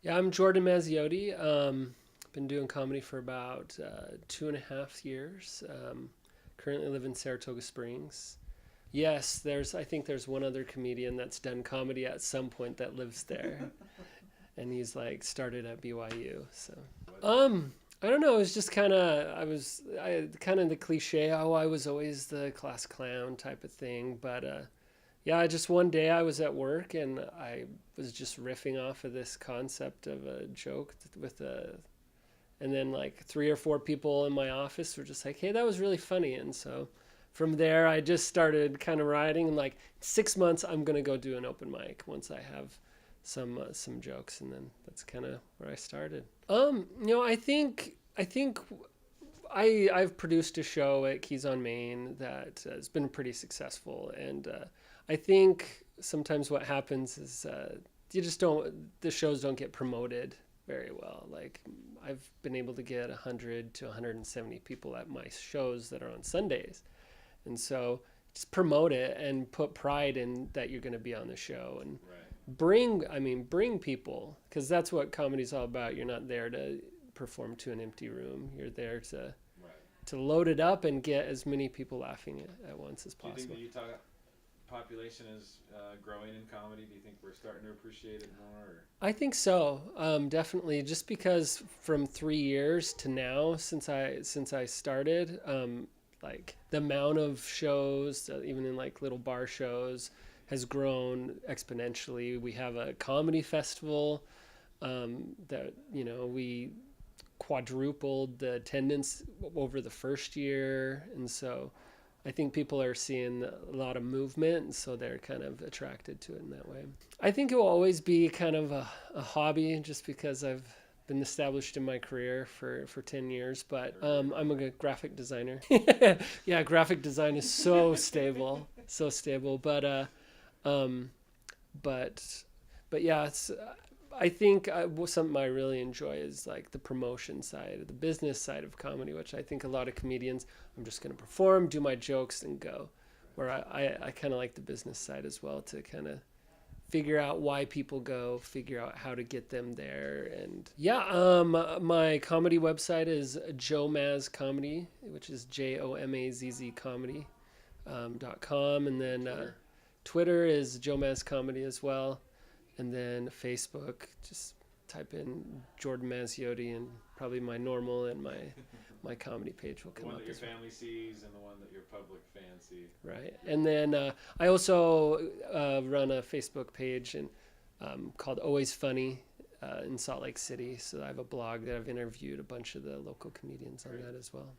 Yeah, I'm Jordan Mazziotti. Been doing comedy for about 2.5 years. Currently live in Saratoga Springs. Yes, I think there's one other comedian that's done comedy at some point that lives there, and he's like started at BYU. So, I don't know. It was just I kind of the cliche. Oh, I was always the class clown type of thing. But yeah, just one day I was at work and I was just riffing off of this concept of a joke with a and then like three or four people in my office were just like, "Hey, that was really funny." And so from there, I just started kind of writing. And like 6 months, I'm gonna go do an open mic once I have some jokes, and then that's kind of where I started. I think I've produced a show at Keys on Main that has been pretty successful, and I think sometimes what happens is you just don't the shows don't get promoted very well. Like I've been able to get 100 to 170 people at my shows that are on Sundays, and so just promote it and put pride in that you're going to be on the show and Right. bring people because that's what comedy's all about. You're not there to perform to an empty room. You're there Right. to load it up and get as many people laughing at once as Do you think the possible. Utah population is growing in comedy? Do you think we're starting to appreciate it more? Or? I think so, definitely. Just because from 3 years to now, since I started, like the amount of shows, even in like little bar shows, has grown exponentially. We have a comedy festival that we quadrupled the attendance over the first year, and so I think people are seeing a lot of movement, and so they're kind of attracted to it in that way. I think it will always be kind of a hobby, just because I've been established in my career for 10 years, but I'm a graphic designer. Yeah, graphic design is so stable, so stable. Um, but but yeah, I think something I really enjoy is like the promotion side, the business side of comedy, which I think a lot of comedians, I'm just going to perform, do my jokes, and go. Where I kind of like the business side as well to kind of figure out why people go, figure out how to get them there. And yeah, my comedy website is Joe Maz Comedy, which is JOMAZZ Comedy .com. And then Twitter. Twitter is Joe Maz Comedy as well. And then Facebook, just type in Jordan Mazziotti, and probably my normal and my comedy page will The come one up that your as well. family sees and the one that your public fans see. Right. And then I also run a Facebook page and called Always Funny in Salt Lake City. So I have a blog that I've interviewed a bunch of the local comedians on Great. that as well.